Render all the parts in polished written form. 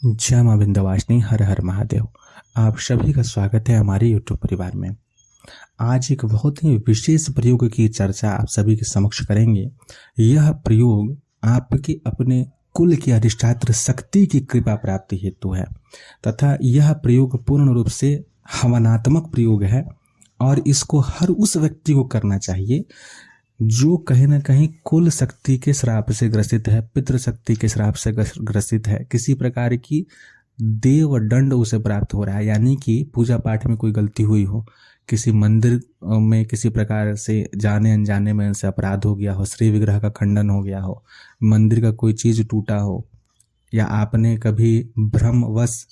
जय मां विंध्यवासिनी, हर हर महादेव। आप सभी का स्वागत है हमारे यूट्यूब परिवार में। आज एक बहुत ही विशेष प्रयोग की चर्चा आप सभी के समक्ष करेंगे। यह प्रयोग आपके अपने कुल की अधिष्ठात्र शक्ति की कृपा प्राप्ति हेतु है तथा यह प्रयोग पूर्ण रूप से हवनात्मक प्रयोग है और इसको हर उस व्यक्ति को करना चाहिए जो कहीं ना कहीं कुल शक्ति के श्राप से ग्रसित है, पितृ शक्ति के श्राप से ग्रसित है, किसी प्रकार की देव दंड उसे प्राप्त हो रहा है, यानी कि पूजा पाठ में कोई गलती हुई हो, किसी मंदिर में किसी प्रकार से जाने अनजाने में उनसे अपराध हो गया हो, श्री विग्रह का खंडन हो गया हो, मंदिर का कोई चीज टूटा हो, या आपने कभी भ्रमवश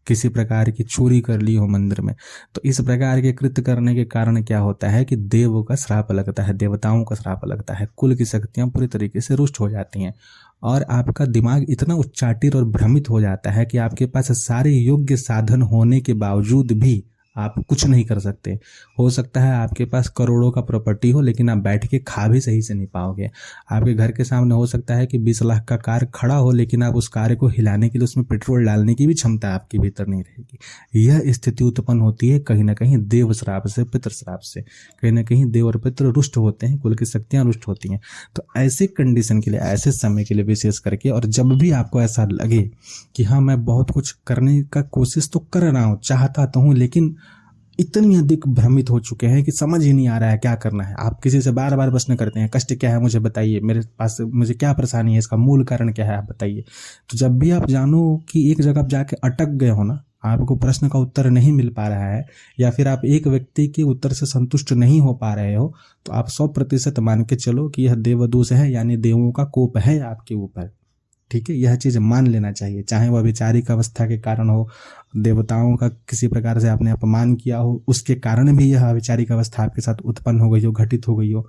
किसी प्रकार की चोरी कर ली हो मंदिर में, तो इस प्रकार के कृत्य करने के कारण क्या होता है कि देवों का श्राप लगता है, देवताओं का श्राप लगता है, कुल की शक्तियां पूरी तरीके से रुष्ट हो जाती हैं और आपका दिमाग इतना उच्चाटित और भ्रमित हो जाता है कि आपके पास सारे योग्य साधन होने के बावजूद भी आप कुछ नहीं कर सकते। हो सकता है आपके पास करोड़ों का प्रॉपर्टी हो लेकिन आप बैठ के खा भी सही से नहीं पाओगे। आपके घर के सामने हो सकता है कि 20 लाख का कार खड़ा हो लेकिन आप उस कार को हिलाने के लिए उसमें पेट्रोल डालने की भी क्षमता आपके भीतर नहीं रहेगी। यह स्थिति उत्पन्न होती है कहीं ना कहीं देव श्राप से, पितृ श्राप से। कहीं ना कहीं देव और पितृ रुष्ट होते हैं, कुल की शक्तियां रुष्ट होती हैं। तो ऐसे कंडीशन के लिए, ऐसे समय के लिए विशेष करके, और जब भी आपको ऐसा लगे कि हाँ मैं बहुत कुछ करने का कोशिश तो कर रहा हूँ, चाहता तो हूँ, लेकिन इतनी अधिक भ्रमित हो चुके हैं कि समझ ही नहीं आ रहा है क्या करना है। आप किसी से बार बार प्रश्न करते हैं, कष्ट क्या है मुझे बताइए, मेरे पास मुझे क्या परेशानी है, इसका मूल कारण क्या है आप बताइए। तो जब भी आप जानो कि एक जगह आप जाके अटक गए हो ना, आपको प्रश्न का उत्तर नहीं मिल पा रहा है या फिर आप एक व्यक्ति के उत्तर से संतुष्ट नहीं हो पा रहे हो, तो आप 100% मान के चलो कि यह देवदोष है, यानी देवों का कोप है आपके ऊपर। ठीक है, यह चीज मान लेना चाहिए, चाहे वह वैचारिक अवस्था के कारण हो, देवताओं का किसी प्रकार से आपने अपमान किया हो, उसके कारण भी यह वैचारिक अवस्था आपके साथ उत्पन्न हो गई हो, घटित हो गई हो,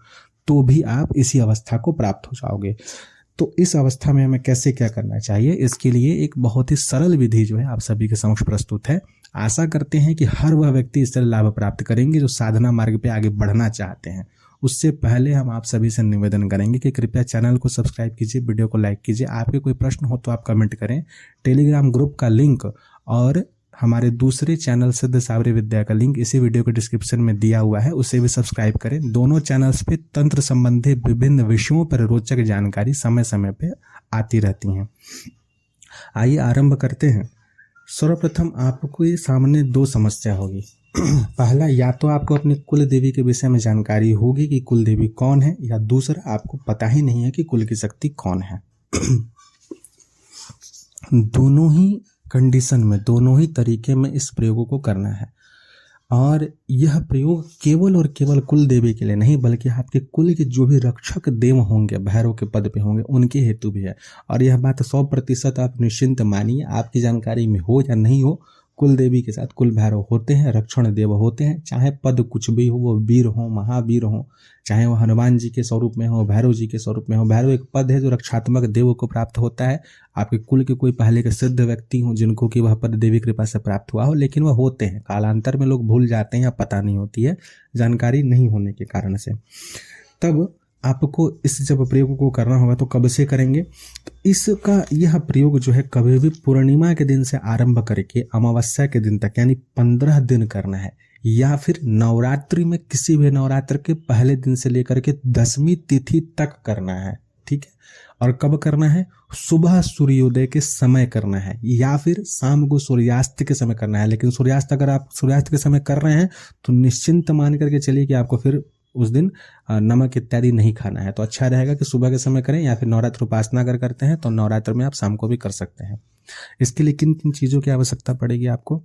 तो भी आप इसी अवस्था को प्राप्त हो जाओगे। तो इस अवस्था में हमें कैसे क्या करना चाहिए, इसके लिए एक बहुत ही सरल विधि जो है आप सभी के समक्ष प्रस्तुत है। आशा करते हैं कि हर वह व्यक्ति इससे लाभ प्राप्त करेंगे जो साधना मार्ग पे आगे बढ़ना चाहते हैं। उससे पहले हम आप सभी से निवेदन करेंगे कि कृपया चैनल को सब्सक्राइब कीजिए, वीडियो को लाइक कीजिए। आपके कोई प्रश्न हो तो आप कमेंट करें। टेलीग्राम ग्रुप का लिंक और हमारे दूसरे चैनल सिद्ध सावरी विद्या का लिंक इसी वीडियो के डिस्क्रिप्शन में दिया हुआ है, उसे भी सब्सक्राइब करें। दोनों चैनल्स पे तंत्र संबंधी विभिन्न विषयों पर रोचक जानकारी समय समय पे आती रहती हैं। आइए आरंभ करते हैं। सर्वप्रथम आपको ये सामने दो समस्या होगी। पहला, या तो आपको अपनी कुल देवी के विषय में जानकारी होगी कि कुल देवी कौन है, या दूसरा आपको पता ही नहीं है कि कुल की शक्ति कौन है। दोनों ही कंडीशन में, दोनों ही तरीके में इस प्रयोग को करना है और यह प्रयोग केवल और केवल कुल देवी के लिए नहीं बल्कि आपके कुल के जो भी रक्षक देव होंगे, भैरव के पद पे होंगे, उनके हेतु भी है। और यह बात 100% आप निश्चिंत मानिए, आपकी जानकारी में हो या नहीं हो, कुल देवी के साथ कुल भैरव होते हैं, रक्षण देव होते हैं। चाहे पद कुछ भी हो, वो वीर हो, महावीर हो, चाहे वो हनुमान जी के स्वरूप में हो, भैरव जी के स्वरूप में हो। भैरव एक पद है जो रक्षात्मक देव को प्राप्त होता है। आपके कुल के कोई पहले के सिद्ध व्यक्ति हो जिनको कि वह पद देवी कृपा से प्राप्त हुआ हो, लेकिन वह होते हैं, कालांतर में लोग भूल जाते हैं या पता नहीं होती है, जानकारी नहीं होने के कारण से। तब आपको इस जब प्रयोग को करना होगा तो कब से करेंगे, तो इसका यह प्रयोग जो है कभी भी पूर्णिमा के दिन से आरंभ करके अमावस्या के दिन तक, यानी 15 दिन करना है, या फिर नवरात्रि में किसी भी नवरात्र के पहले दिन से लेकर के 10वीं तिथि तक करना है। ठीक है, और कब करना है, सुबह सूर्योदय के समय करना है या फिर शाम को सूर्यास्त के समय करना है। लेकिन सूर्यास्त, अगर आप सूर्यास्त के समय कर रहे हैं तो निश्चिंत मान करके चलिए कि आपको फिर उस दिन नमक इत्यादि नहीं खाना है। तो अच्छा रहेगा कि सुबह के समय करें, या फिर नवरात्र उपासना अगर करते हैं तो नवरात्र में आप शाम को भी कर सकते हैं। इसके लिए किन किन चीज़ों की आवश्यकता पड़ेगी आपको,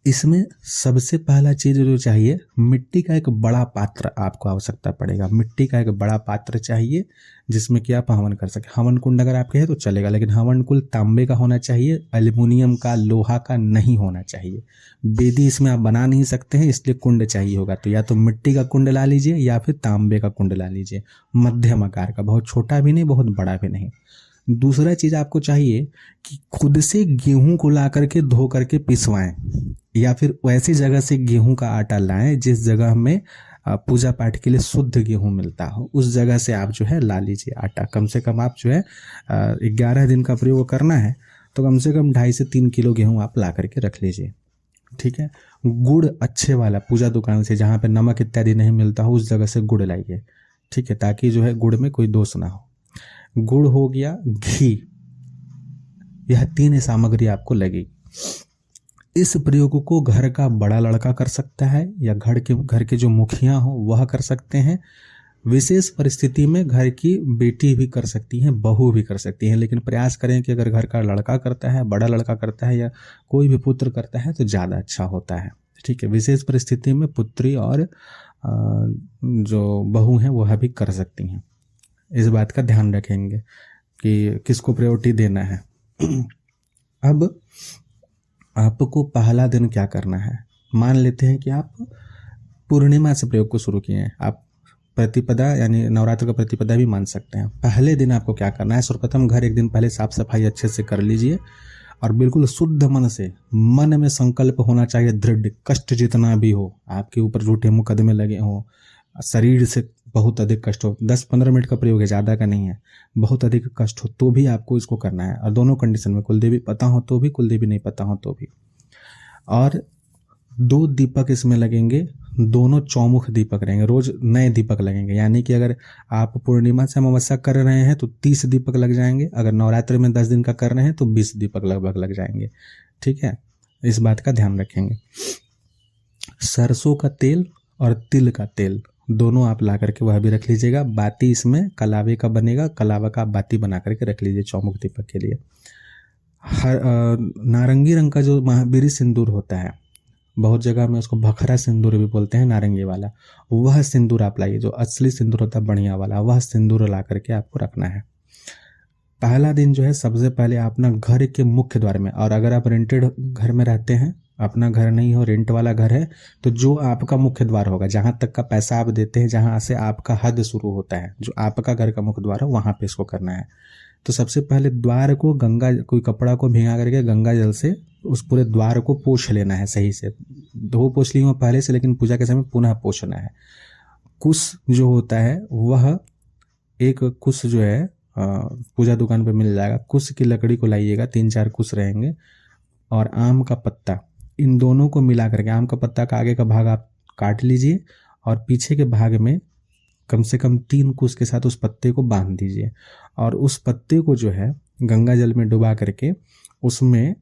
इसमें सबसे पहला चीज जो चाहिए, मिट्टी का एक बड़ा पात्र आपको आवश्यकता पड़ेगा। मिट्टी का एक बड़ा पात्र चाहिए जिसमें कि आप हवन कर सके। हवन कुंड अगर आपके है तो चलेगा, लेकिन हवन कुंड तांबे का होना चाहिए, एल्युमिनियम का, लोहा का नहीं होना चाहिए। वेदी इसमें आप बना नहीं सकते हैं, इसलिए कुंड चाहिए होगा। तो या तो मिट्टी का कुंड ला लीजिए या फिर तांबे का कुंड ला लीजिए, मध्यम आकार का, बहुत छोटा भी नहीं बहुत बड़ा भी नहीं। दूसरा चीज आपको चाहिए कि खुद से गेहूं को ला करके धो करके पिसवाएं, या फिर वैसी जगह से गेहूं का आटा लाएं जिस जगह में पूजा पाठ के लिए शुद्ध गेहूं मिलता हो, उस जगह से आप जो है ला लीजिए आटा। कम से कम आप जो है 11 दिन का प्रयोग करना है तो कम से कम 2.5 से 3 किलो गेहूँ आप ला करके रख लीजिए। ठीक है, गुड़ अच्छे वाला पूजा दुकान से, जहाँ पे नमक इत्यादि नहीं मिलता हो उस जगह से गुड़ लाइए। ठीक है, ताकि जो है गुड़ में कोई दोष ना हो। गुड़ हो गया, घी, यह 3 सामग्री आपको लगेगी। इस प्रयोग को घर का बड़ा लड़का कर सकता है या घर के जो मुखिया हो वह कर सकते हैं। विशेष परिस्थिति में घर की बेटी भी कर सकती हैं, बहू भी कर सकती हैं, लेकिन प्रयास करें कि अगर घर का लड़का करता है, बड़ा लड़का करता है या कोई भी पुत्र करता है तो ज़्यादा अच्छा होता है। ठीक है, विशेष परिस्थिति में पुत्री और जो बहू हैं वह भी कर सकती हैं। इस बात का ध्यान रखेंगे कि किसको प्रायोरिटी देना है। अब आपको पहला दिन क्या करना है। मान लेते हैं कि आप पूर्णिमा से प्रयोग को शुरू किए हैं, आप प्रतिपदा यानी नवरात्र का प्रतिपदा भी मान सकते हैं। पहले दिन आपको क्या करना है, सर्वप्रथम घर एक दिन पहले साफ सफाई अच्छे से कर लीजिए और बिल्कुल शुद्ध मन से, मन में संकल्प होना चाहिए दृढ़, कष्ट जितना भी हो, आपके ऊपर झूठे मुकदमे लगे हों, शरीर से बहुत अधिक कष्ट हो, 10-15 मिनट का प्रयोग है, ज़्यादा का नहीं है, बहुत अधिक कष्ट हो तो भी आपको इसको करना है। और दोनों कंडीशन में, कुलदेवी पता हो तो भी, कुलदेवी नहीं पता हो तो भी। और 2 दीपक इसमें लगेंगे, दोनों चौमुख दीपक रहेंगे, रोज नए दीपक लगेंगे। यानी कि अगर आप पूर्णिमा से अमावस्या कर रहे हैं तो 30 दीपक लग जाएंगे, अगर नवरात्र में 10 दिन का कर रहे हैं तो 20 दीपक लगभग लग जाएंगे। ठीक है, इस बात का ध्यान रखेंगे। सरसों का तेल और तिल का तेल दोनों आप ला करके वह भी रख लीजिएगा। बाती इसमें कलावे का बनेगा, कलावा का बाती बना करके रख लीजिए चौमुख दीपक के लिए। नारंगी रंग का जो महावीरी सिंदूर होता है, बहुत जगह में उसको भखरा सिंदूर भी बोलते हैं, नारंगी वाला, वह सिंदूर आप लाइए, जो असली सिंदूर होता है बढ़िया वाला, वह सिंदूर ला करके आपको रखना है। पहला दिन जो है सबसे पहले अपना घर के मुख्य द्वार में, और अगर आप रेंटेड घर में रहते हैं, अपना घर नहीं हो रेंट वाला घर है, तो जो आपका मुख्य द्वार होगा, जहाँ तक का पैसा आप देते हैं, जहाँ से आपका हद शुरू होता है, जो आपका घर का मुख्य द्वार है वहाँ पे इसको करना है। तो सबसे पहले द्वार को गंगा, कोई कपड़ा को भिंगा करके गंगा जल से उस पूरे द्वार को पोंछ लेना है सही से। धो पोंछ ली हो पहले से, लेकिन पूजा के समय पुनः पोंछना है। कुश जो होता है वह एक कुश जो है पूजा दुकान पे मिल जाएगा, कुश की लकड़ी को लाइएगा, 3-4 कुश रहेंगे, और आम का पत्ता, इन दोनों को मिला करके, आम का पत्ता का आगे का भाग आप काट लीजिए और पीछे के भाग में कम से कम 3 कुश के साथ उस पत्ते को बांध दीजिए, और उस पत्ते को जो है गंगा जल में डुबा करके उसमें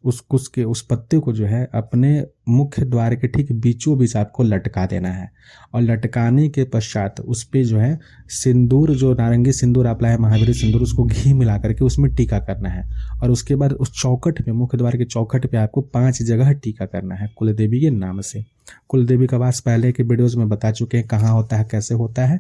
उस कुश के उस पत्ते को जो है अपने मुख्य द्वार के ठीक बीचों बीच आपको लटका देना है। और लटकाने के पश्चात उस पे जो है सिंदूर, जो नारंगी सिंदूर आप लाए महावीरी सिंदूर, उसको घी मिला करके उसमें टीका करना है। और उसके बाद उस चौखट पे, मुख्य द्वार के चौखट पे आपको 5 जगह टीका करना है कुलदेवी के नाम से। कुलदेवी का वास पहले के वीडियोज में बता चुके हैं कहाँ होता है, कैसे होता है,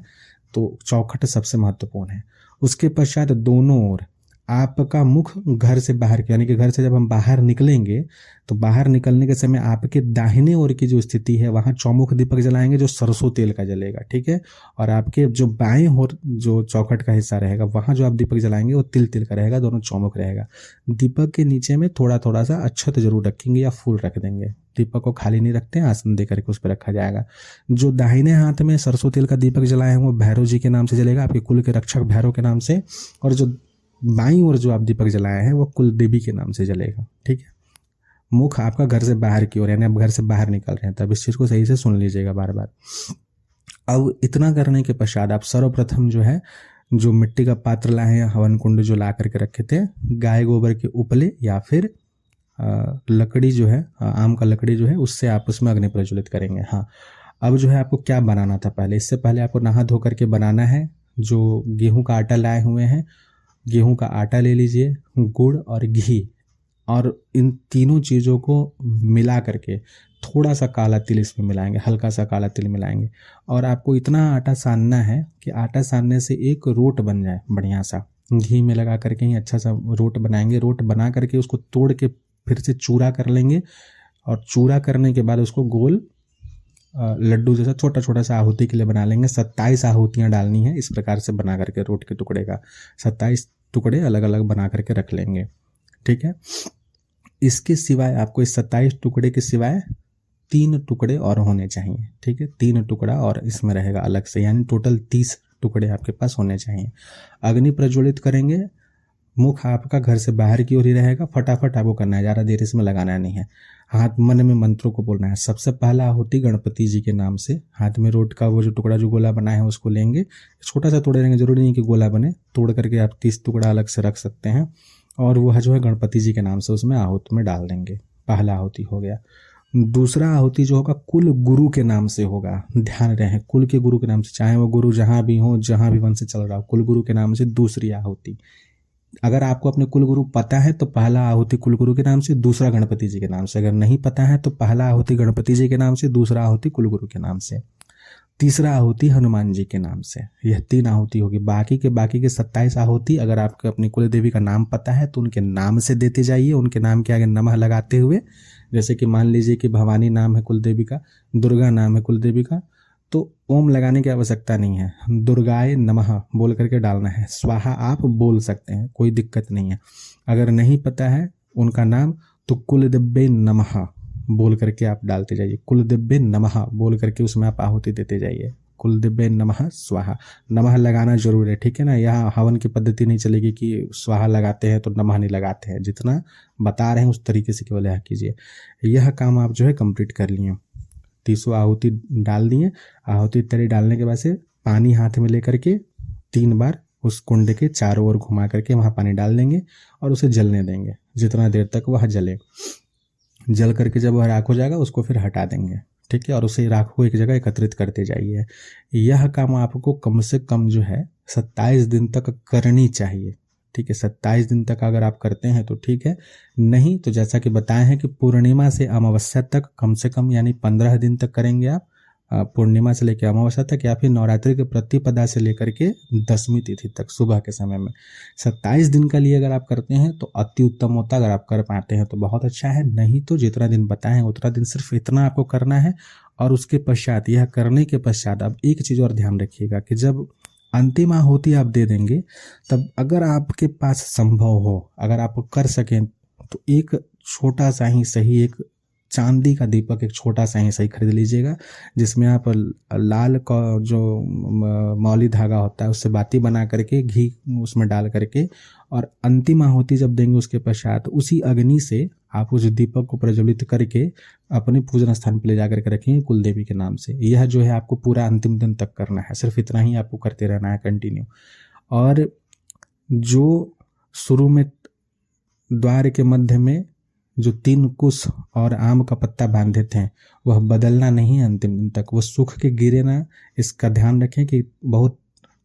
तो चौखट सबसे महत्वपूर्ण है। उसके पश्चात दोनों ओर आपका मुख घर से बाहर की, यानी कि घर से जब हम बाहर निकलेंगे तो बाहर निकलने के समय आपके दाहिने ओर की जो स्थिति है वहाँ चौमुख दीपक जलाएंगे जो सरसों तेल का जलेगा। ठीक है, और आपके जो बाएं ओर जो चौखट का हिस्सा रहेगा वहाँ जो आप दीपक जलाएंगे वो तिल का रहेगा, दोनों चौमुख रहेगा। दीपक के नीचे में थोड़ा थोड़ा सा अक्षत जरूर रखेंगे या फूल रख देंगे, दीपक को खाली नहीं रखते, आसन दे करके उस पर रखा जाएगा। जो दाहिने हाथ में सरसों तेल का दीपक जलाए हैं वो भैरव जी के नाम से जलेगा, आपके कुल के रक्षक भैरव के नाम से, और जो बाईं ओर जो आप दीपक जलाए हैं वो कुल देवी के नाम से जलेगा। ठीक है, मुख आपका घर से बाहर की ओर, यानी आप घर से बाहर निकल रहे हैं, तब इस चीज़ को सही से सुन लीजिएगा बार बार। अब इतना करने के पश्चात आप सर्वप्रथम जो है जो मिट्टी का पात्र लाए हैं, हवन कुंड जो ला करके रखे थे, गाय गोबर के उपले या फिर लकड़ी जो है, आम का लकड़ी जो है, उससे आप उसमें अग्नि प्रज्वलित करेंगे। हाँ, अब जो है आपको क्या बनाना था, पहले इससे पहले आपको नहा धो करके बनाना है। जो गेहूं का आटा लाए हुए हैं, गेहूं का आटा ले लीजिए, गुड़ और घी, और इन तीनों चीज़ों को मिला करके थोड़ा सा काला तिल इसमें मिलाएंगे, हल्का सा काला तिल मिलाएंगे, और आपको इतना आटा सानना है कि आटा सानने से एक रोट बन जाए बढ़िया सा। घी में लगा करके ही अच्छा सा रोट बनाएंगे। रोट बना करके उसको तोड़ के फिर से चूरा कर लेंगे, और चूरा करने के बाद उसको गोल लड्डू जैसा छोटा छोटा सा आहुति के लिए बना लेंगे। 27 आहुतियाँ डालनी है, इस प्रकार से बना करके रोट के टुकड़े का 27 टुकड़े अलग अलग बना करके रख लेंगे। ठीक है, इसके सिवाय आपको इस 27 टुकड़े के सिवाय 3 टुकड़े और होने चाहिए। ठीक है, 3 टुकड़ा और इसमें रहेगा अलग से, यानी टोटल 30 टुकड़े आपके पास होने चाहिए। अग्नि प्रज्वलित करेंगे, मुख आपका घर से बाहर की ओर ही रहेगा। फटाफट आपको करना है, ज़्यादा देर इसमें लगाना नहीं है। हाथ मन में मंत्रों को बोलना है। सबसे पहला आहुति गणपति जी के नाम से। हाथ में रोट का वो जो टुकड़ा जो गोला बना है उसको लेंगे, छोटा सा तोड़े रहेंगे, जरूरी नहीं कि गोला बने, तोड़ करके आप 30 टुकड़ा अलग से रख सकते हैं। और वह जो है गणपति जी के नाम से उसमें आहुति में डाल देंगे। पहला आहुति हो गया। दूसरा आहुति जो होगा कुल गुरु के नाम से होगा। ध्यान रहे, कुल के गुरु के नाम से, चाहे वो गुरु जहाँ भी हो, जहाँ भी वंश चल रहा हो, कुल गुरु के नाम से दूसरी आहुति। अगर आपको अपने कुल गुरु पता है तो पहला आहुति कुल गुरु के नाम से, दूसरा गणपति जी के नाम से। अगर नहीं पता है तो पहला आहुति गणपति जी के नाम से, दूसरा आहुति कुल गुरु के नाम से, तीसरा आहुति हनुमान जी के नाम से। यह 3 आहुति होगी। बाकी के 27 आहुति अगर आपको अपनी कुल देवी का नाम पता है तो उनके नाम से देते जाइए, उनके नाम के आगे नमः लगाते हुए। जैसे कि मान लीजिए कि भवानी नाम है कुल देवी का, दुर्गा नाम है कुल देवी का, तो ओम लगाने की आवश्यकता नहीं है, दुर्गाए नमः बोल करके डालना है। स्वाहा आप बोल सकते हैं, कोई दिक्कत नहीं है। अगर नहीं पता है उनका नाम तो कुलदेव्ये नमः बोल करके आप डालते जाइए। कुलदेव्ये नमः बोल करके उसमें आप आहुति देते जाइए। कुलदेव्ये नमः स्वाहा। नमः लगाना जरूर है, ठीक है ना। यहाँ हवन की पद्धति नहीं चलेगी कि स्वाहा लगाते हैं तो नमः नहीं लगाते हैं। जितना बता रहे हैं उस तरीके से केवल यह कीजिए। यह काम आप जो है कंप्लीट कर लिए। 30 आहुति डाल दिए। आहुति इत्यादि डालने के बाद से पानी हाथ में लेकर के 3 बार उस कुंड के चारों ओर घुमा करके वहाँ पानी डाल देंगे और उसे जलने देंगे जितना देर तक वह जले। जल करके जब वह राख हो जाएगा उसको फिर हटा देंगे, ठीक है। और उसे राख को एक जगह एकत्रित करते जाइए। यह काम आपको कम से कम जो है 27 दिन तक करनी चाहिए, ठीक है। 27 दिन तक अगर आप करते हैं तो ठीक है, नहीं तो जैसा कि बताए हैं कि पूर्णिमा से अमावस्या तक कम से कम यानी 15 दिन तक करेंगे आप। पूर्णिमा से लेकर अमावस्या तक या फिर नवरात्रि के प्रतिपदा से लेकर के 10वीं तिथि तक सुबह के समय में 27 दिन का लिए अगर आप करते हैं तो अति उत्तम होता। अगर आप कर पाते हैं तो बहुत अच्छा है, नहीं तो जितना दिन बताएं उतना दिन सिर्फ इतना आपको करना है। और उसके पश्चात, यह करने के पश्चात अब एक चीज़ और ध्यान रखिएगा कि जब अंतिम आहुति आप दे देंगे तब अगर आपके पास संभव हो, अगर आप कर सकें तो एक छोटा सा ही सही, एक चांदी का दीपक, एक छोटा सा ही सही खरीद लीजिएगा, जिसमें आप लाल का जो मौली धागा होता है उससे बाती बना करके घी उसमें डाल करके और अंतिम आहुति जब देंगे उसके पश्चात उसी अग्नि से आप उस दीपक को प्रज्वलित करके अपने पूजन स्थान पर ले जा करके रखेंगे कुल देवी के नाम से। यह जो है आपको पूरा अंतिम दिन तक करना है, सिर्फ इतना ही आपको करते रहना है कंटिन्यू। और जो शुरू में द्वार के मध्य में जो 3 कुश और आम का पत्ता बांधे थे वह बदलना नहीं है अंतिम दिन तक, वो सूख के गिरे ना, इसका ध्यान रखें कि बहुत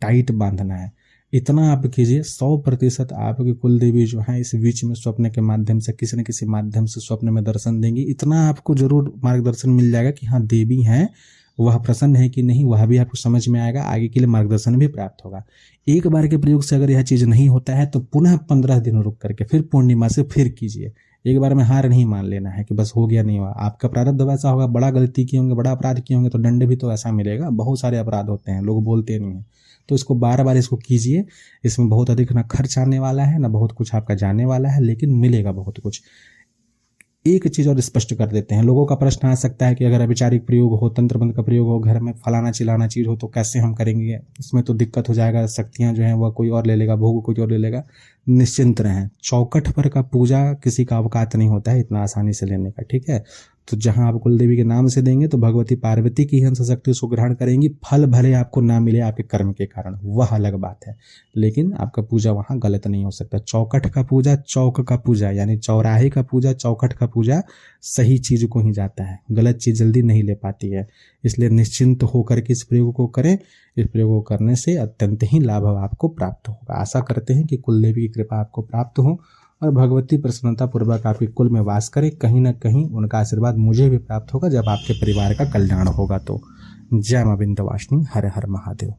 टाइट बांधना है। इतना आप कीजिए, 100% आपकी कुल देवी जो है इस बीच में स्वप्न के माध्यम से किसी न किसी माध्यम से स्वप्न में दर्शन देंगी। इतना आपको जरूर मार्गदर्शन मिल जाएगा कि हाँ देवी हैं, वह प्रसन्न है कि नहीं वह भी आपको समझ में आएगा, आगे के लिए मार्गदर्शन भी प्राप्त होगा। एक बार के प्रयोग से अगर यह चीज़ नहीं होता है तो पुनः 15 दिन रुक करके फिर पूर्णिमा से फिर कीजिए। एक बार में हार नहीं मान लेना है कि बस हो गया नहीं हुआ। आपका प्रारब्ध वैसा होगा, बड़ा गलती किए होंगे, बड़ा अपराध किए होंगे तो दंड भी तो ऐसा मिलेगा। बहुत सारे अपराध होते हैं, लोग बोलते नहीं हैं। तो इसको बार बार इसको कीजिए। इसमें बहुत अधिक ना खर्च आने वाला है ना बहुत कुछ आपका जाने वाला है, लेकिन मिलेगा बहुत कुछ। एक चीज़ और स्पष्ट कर देते हैं, लोगों का प्रश्न आ सकता है कि अगर अभिचारिक प्रयोग हो, तंत्र मंत्र का प्रयोग हो, घर में फलाना चिलाना चीज़ हो तो कैसे हम करेंगे, इसमें तो दिक्कत हो जाएगा, शक्तियाँ जो हैं वह कोई और ले लेगा, भोग कोई और ले लेगा। निश्चिंत रहें, चौखट पर का पूजा किसी का अवकात नहीं होता है इतना आसानी से लेने का, ठीक है। तो जहां आप कुल देवी के नाम से देंगे तो भगवती पार्वती की हंस शक्ति उसको ग्रहण करेंगी। फल भले आपको ना मिले आपके कर्म के कारण, वह अलग बात है, लेकिन आपका पूजा वहां गलत नहीं हो सकता। चौखट का पूजा, चौक का पूजा यानी चौराहे का पूजा, चौखट का पूजा सही चीज को ही जाता है, गलत चीज जल्दी नहीं ले पाती है। इसलिए निश्चिंत होकर के इस प्रयोग को करें। इस प्रयोग को करने से अत्यंत ही लाभ आपको प्राप्त होगा। आशा करते हैं कि कुल देवी की कृपा आपको प्राप्त हो और भगवती प्रसन्नता पूर्वक आपके कुल में वास करे। कहीं ना कहीं उनका आशीर्वाद मुझे भी प्राप्त होगा जब आपके परिवार का कल्याण होगा। तो जय मां विंध्यवासिनी, हर हर महादेव।